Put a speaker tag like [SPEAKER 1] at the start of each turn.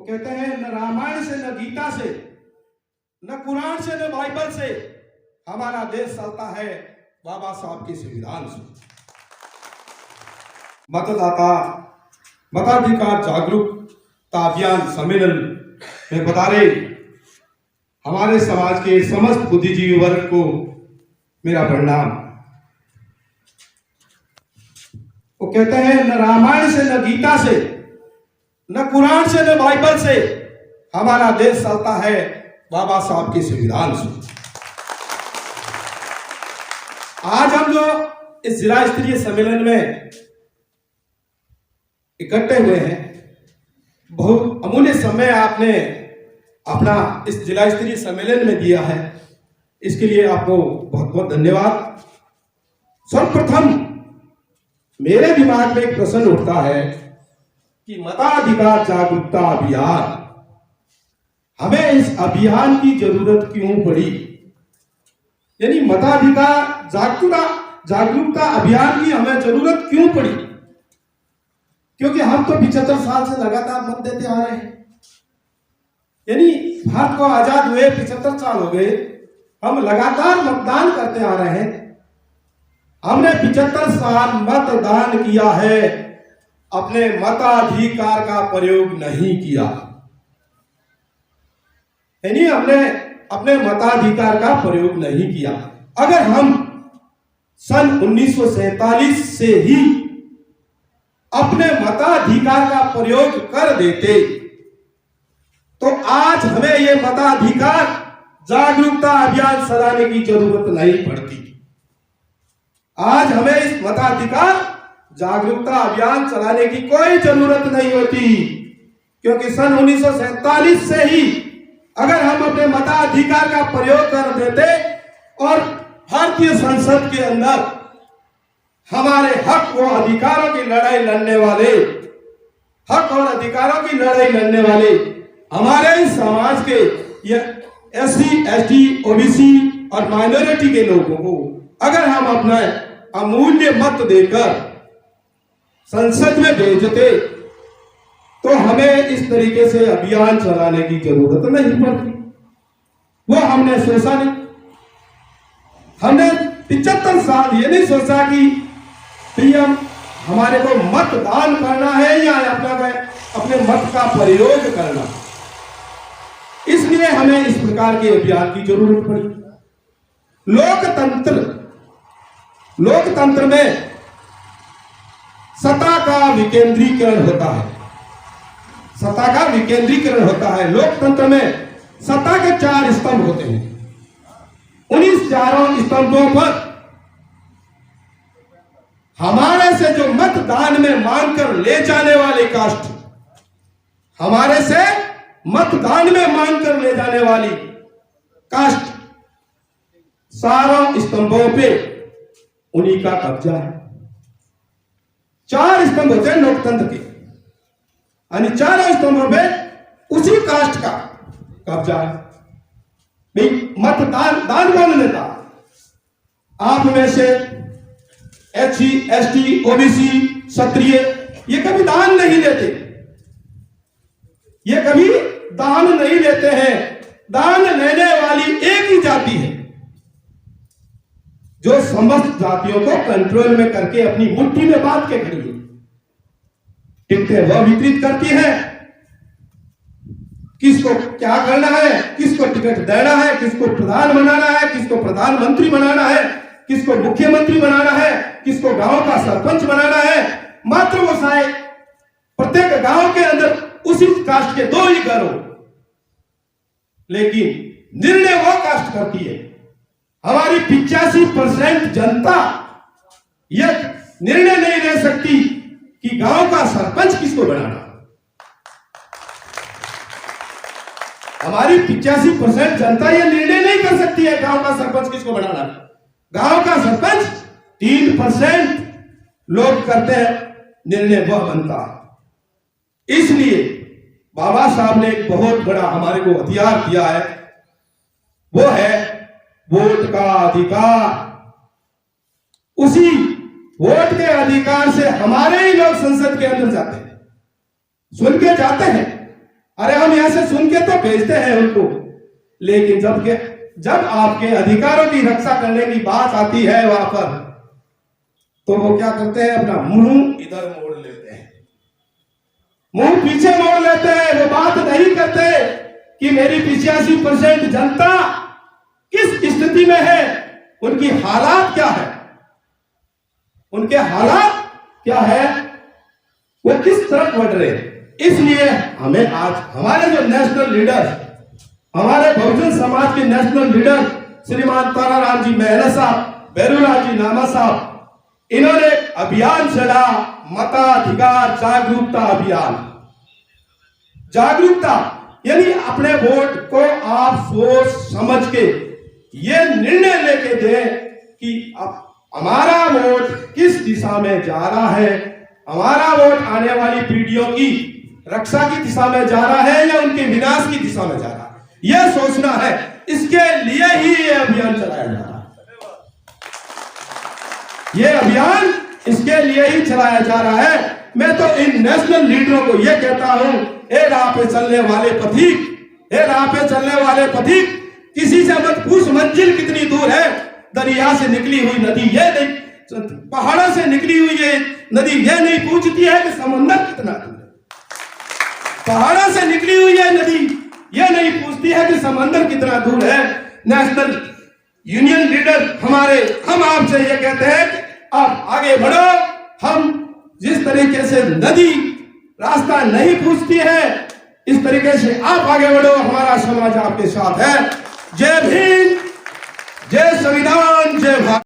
[SPEAKER 1] कहते हैं न रामायण से, न गीता से, न कुरान से, न बाइबल से हमारा देश चलता है, बाबा साहब के संविधान से। मतदाता मताधिकार जागरूकता अभियान सम्मेलन में बता रहे हमारे समाज के समस्त बुद्धिजीवी वर्ग को मेरा प्रणाम। वो कहते हैं न रामायण से, न गीता से, न कुरान से, न बाइबल से हमारा देश चलता है, बाबा साहब के संविधान से। आज हम जो इस जिला स्तरीय सम्मेलन में इकट्ठे हुए हैं, बहुत अमूल्य समय आपने अपना इस जिला स्तरीय सम्मेलन में दिया है, इसके लिए आपको बहुत बहुत धन्यवाद। सर्वप्रथम मेरे दिमाग में एक प्रश्न उठता है कि मताधिकार जागरूकता अभियान, हमें इस अभियान की जरूरत क्यों पड़ी? यानी मताधिकार जागरूकता अभियान की हमें जरूरत क्यों पड़ी? क्योंकि हम तो 75 साल से लगातार मत देते आ रहे हैं। यानी भारत को आजाद हुए 75 साल हो गए, हम लगातार मतदान करते आ रहे हैं। हमने 75 साल मतदान किया है, अपने मताधिकार का प्रयोग नहीं किया। यानी हमने अपने मताधिकार का प्रयोग नहीं किया। अगर हम सन 1947 से ही अपने मताधिकार का प्रयोग कर देते तो आज हमें यह मताधिकार जागरूकता अभियान चलाने की जरूरत नहीं पड़ती। आज हमें इस मताधिकार जागरूकता अभियान चलाने की कोई जरूरत नहीं होती, क्योंकि सन 1947 से ही अगर हम अपने मताधिकार का प्रयोग कर देते और भारतीय संसद के अंदर हमारे हक व अधिकारों की लड़ाई लड़ने वाले, हक और अधिकारों की लड़ाई लड़ने वाले हमारे इस समाज के एससी, एसटी, ओबीसी और माइनॉरिटी के लोगों को अगर हम अपना अमूल्य मत देकर संसद में भेजते तो हमें इस तरीके से अभियान चलाने की जरूरत नहीं पड़ती। वो हमने सोचा नहीं। हमने 75 साल ये नहीं सोचा कि पीएम हमारे को मतदान करना है या अपने मत का प्रयोग करना, इसलिए हमें इस प्रकार के अभियान की जरूरत पड़ी। लोकतंत्र में सत्ता का विकेंद्रीकरण होता है। सत्ता का विकेंद्रीकरण होता है। लोकतंत्र में सत्ता के 4 स्तंभ होते हैं। उन्हीं चारों स्तंभों पर हमारे से जो मतदान में मांगकर ले जाने वाले कास्ट, हमारे से मतदान में मांगकर ले जाने वाली कास्ट, चारों स्तंभों पे उन्हीं का कब्जा है। 4 स्तंभ होते हैं लोकतंत्र के, यानी चारों स्तंभों में उसी कास्ट का कब्जा है। भाई मतदान दान कौन लेता? आप में से एससी, एसटी, ओबीसी, क्षत्रिय ये कभी दान नहीं लेते। ये कभी दान नहीं लेते हैं। दान लेने वाली एक ही जाति है जो समस्त जातियों को कंट्रोल में करके अपनी मुट्ठी में बांध के खड़ी है। टिकटें वह वितरित करती है, किसको क्या करना है, किसको टिकट देना है, किसको प्रधान बनाना है, किसको प्रधानमंत्री बनाना है, किसको मुख्यमंत्री बनाना है, किसको गांव का सरपंच बनाना है। मात्र वो शायद प्रत्येक गांव के अंदर उसी कास्ट के 2 ही घर हो, लेकिन निर्णय वो कास्ट करती है। हमारी 85% जनता यह निर्णय नहीं ले सकती कि गांव का सरपंच किसको बनाना। हमारी 85% जनता यह निर्णय नहीं कर सकती है गांव का सरपंच किसको बनाना। गांव का सरपंच 3% लोग करते हैं, निर्णय वह बनता है। इसलिए बाबा साहब ने एक बहुत बड़ा हमारे को हथियार दिया है, वो है वोट का अधिकार। उसी वोट के अधिकार से हमारे ही लोग संसद के अंदर जाते हैं, सुन के जाते हैं। अरे हम सुन के तो भेजते हैं उनको, लेकिन जब आपके अधिकारों की रक्षा करने की बात आती है वहां पर, तो वो क्या करते हैं, अपना मुंह इधर मोड़ लेते हैं, मुंह पीछे मोड़ लेते हैं। वो बात नहीं करते कि मेरी 85% जनता किस स्थिति में है, उनकी हालात क्या है, उनके हालात क्या है, वो किस तरफ बढ़ रहे हैं। इसलिए हमें आज हमारे जो नेशनल लीडर, हमारे बहुजन समाज के नेशनल लीडर श्रीमान ताराराम जी मेहरा साहब, बैरूलाल जी नामा साहब, इन्होंने अभियान चला, मताधिकार जागरूकता अभियान। जागरूकता यानी अपने वोट को आप सोच समझ के ये निर्णय लेके दें कि अब हमारा वोट किस दिशा में जा रहा है, हमारा वोट आने वाली पीढ़ियों की रक्षा की दिशा में जा रहा है या उनके विनाश की दिशा में जा रहा है, यह सोचना है। इसके लिए ही यह अभियान चलाया जा रहा है। यह अभियान इसके लिए ही चलाया जा रहा है। मैं तो इन नेशनल लीडरों को यह कहता हूं, ए राह पे चलने वाले पथिक, ए राह पे चलने वाले पथिक, किसी से मत पूछ मंजिल कितनी दूर है। दरिया से निकली हुई नदी ये नहीं, पहाड़ों से निकली हुई ये नदी ये नहीं पूछती है कि समंदर कितना दूर है। पहाड़ों से निकली हुई ये नदी ये नहीं पूछती है कि समंदर कितना दूर है। नेशनल यूनियन लीडर हमारे, हम आपसे ये कहते हैं कि आप आगे बढ़ो। हम जिस तरीके से नदी रास्ता नहीं पूछती है, इस तरीके से आप आगे बढ़ो। हमारा समाज आपके साथ है। जय भीम, जय संविधान, जय भारत।